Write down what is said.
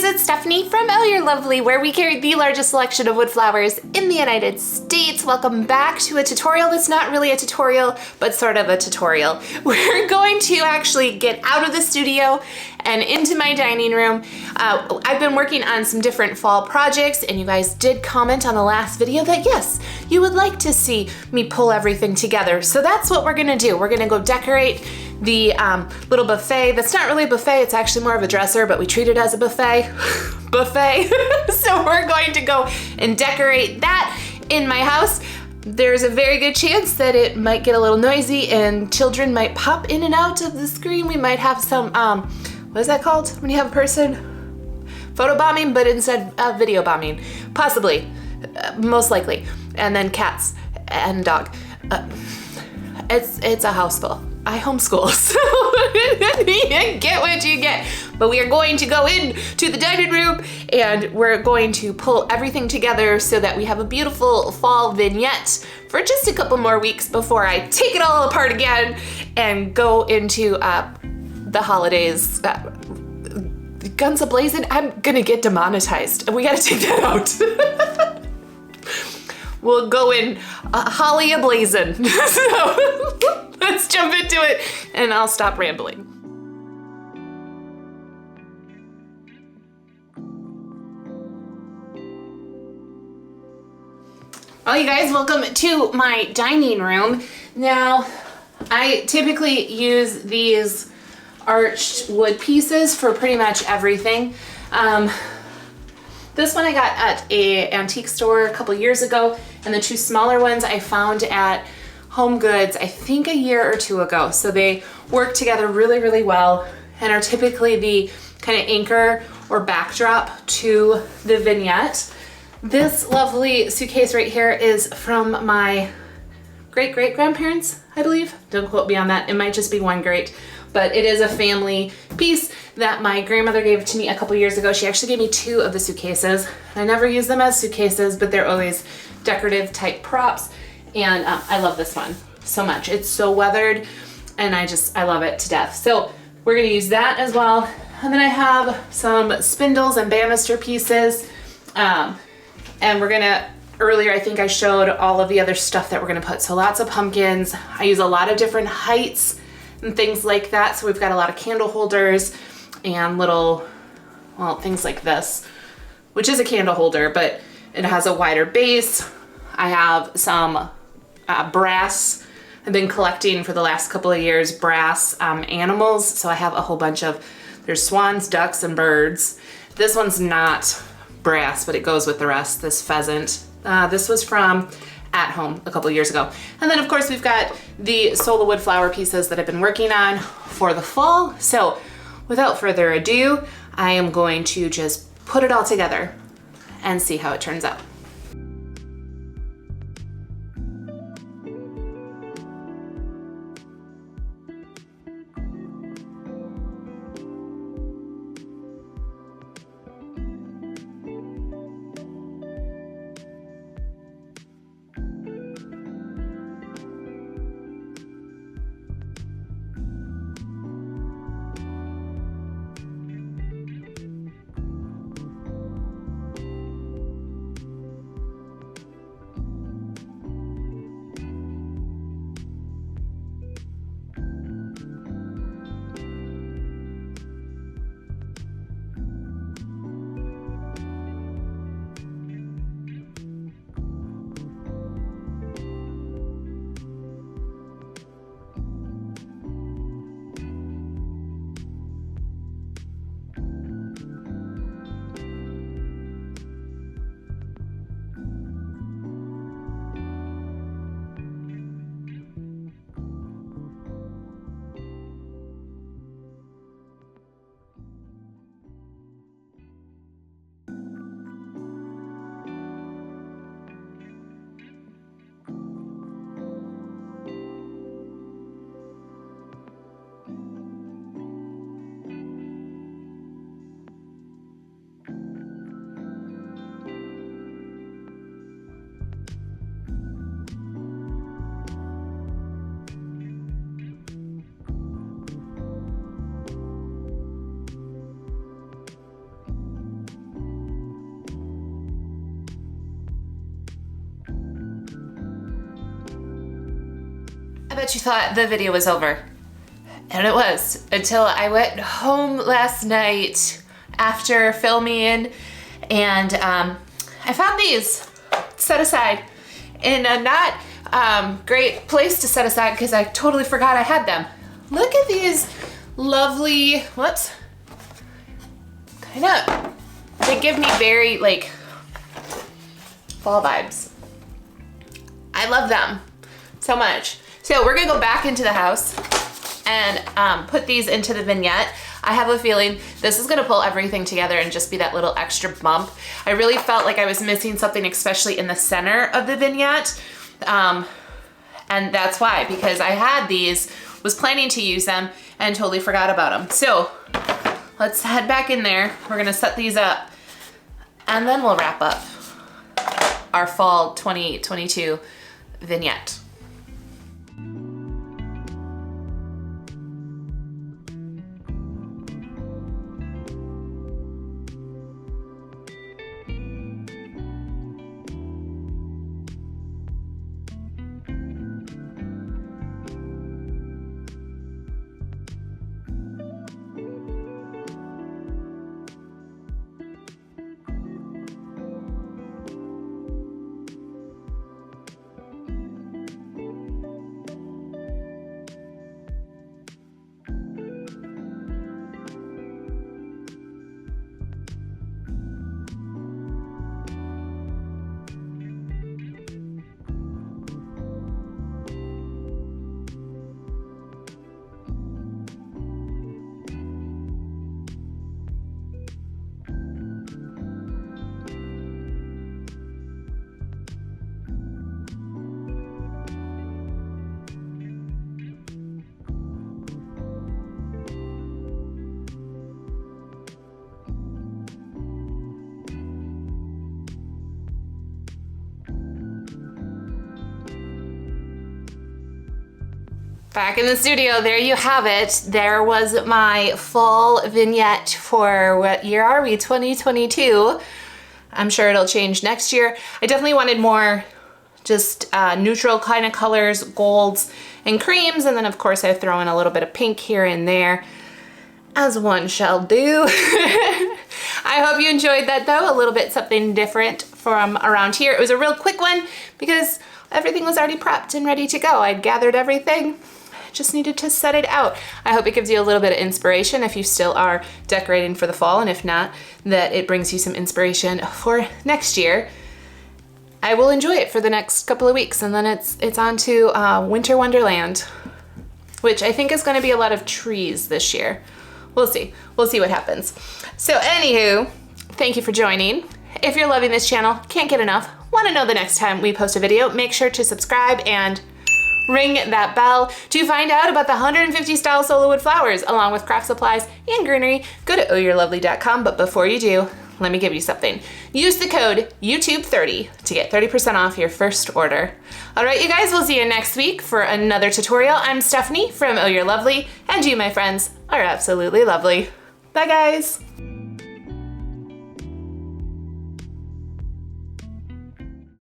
it's Stephanie from Oh You're Lovely, where we carry the largest selection of wood flowers in the United States. Welcome back to a tutorial that's not really a tutorial, but sort of a tutorial. We're going to actually get out of the studio and into my dining room. I've been working on some different fall projects, and you guys did comment on the last video that yes, you would like to see me pull everything together. So that's what we're gonna do. We're gonna go decorate the little buffet. That's not really a buffet, it's actually more of a dresser, but we treat it as a buffet. Buffet. So we're going to go and decorate that in my house. There's a very good chance that it might get a little noisy and children might pop in and out of the screen. We might have some, what is that called when you have a person? Photo bombing, but instead of video bombing. Possibly, most likely. And then cats and dog. It's a house full. I homeschool, so you get what you get. But we are going to go into the dining room and we're going to pull everything together so that we have a beautiful fall vignette for just a couple more weeks before I take it all apart again and go into the holidays. Guns a-blazing, I'm gonna get demonetized. We gotta take that out. We'll go in holly a-blazing. So let's jump into it and I'll stop rambling. Well, you guys, welcome to my dining room. Now, I typically use these arched wood pieces for pretty much everything. This one I got at an antique store a couple years ago, and the two smaller ones I found at Home Goods, I think a year or two ago. So they work together really, really well and are typically the kind of anchor or backdrop to the vignette. This lovely suitcase right here is from my great-great-grandparents, I believe. Don't quote me on that. It might just be one great, but it is a family piece that my grandmother gave to me a couple years ago. She actually gave me two of the suitcases. I never use them as suitcases, but they're always decorative type props. And I love this one so much. It's so weathered and I love it to death. So we're gonna use that as well. And then I have some spindles and banister pieces. And we're gonna, earlier I think I showed all of the other stuff that we're gonna put. So lots of pumpkins. I use a lot of different heights and things like that. So we've got a lot of candle holders and little, well, things like this, which is a candle holder, but it has a wider base. I have some brass. I've been collecting for the last couple of years brass animals. So I have a whole bunch of, there's swans, ducks, and birds. This one's not brass, but it goes with the rest, this pheasant. This was from At Home a couple years ago. And then of course we've got the sola wood flower pieces that I've been working on for the fall. So without further ado, I am going to just put it all together and see how it turns out. I bet you thought the video was over. And it was, until I went home last night after filming, and I found these set aside in a not great place to set aside because I totally forgot I had them. Look at these lovely, whoops, kind of, they give me very like fall vibes. I love them so much. So we're gonna go back into the house and put these into the vignette. I have a feeling this is gonna pull everything together and just be that little extra bump. I really felt like I was missing something, especially in the center of the vignette. And that's why, because I had these, was planning to use them and totally forgot about them. So let's head back in there. We're gonna set these up and then we'll wrap up our fall 2022 vignette. Back in the studio, there you have it. There was my fall vignette for, what year are we, 2022. I'm sure it'll change next year. I definitely wanted more just neutral kind of colors, golds and creams, and then of course I throw in a little bit of pink here and there, as one shall do. I hope you enjoyed that though, a little bit something different from around here. It was a real quick one because everything was already prepped and ready to go. I'd gathered everything. Just needed to set it out. I hope it gives you a little bit of inspiration if you still are decorating for the fall, and if not, that it brings you some inspiration for next year. I will enjoy it for the next couple of weeks, and then it's on to Winter Wonderland, which I think is going to be a lot of trees this year. We'll see. We'll see what happens. So anywho, thank you for joining. If you're loving this channel, can't get enough, want to know the next time we post a video, make sure to subscribe and ring that bell to find out about the 150 style sola wood flowers along with craft supplies and greenery. Go to ohyourlovely.com, but before you do, let me give you something. Use the code YouTube30 to get 30% off your first order. All right, you guys, we'll see you next week for another tutorial. I'm Stephanie from Oh You're Lovely, and you, my friends, are absolutely lovely. Bye, guys.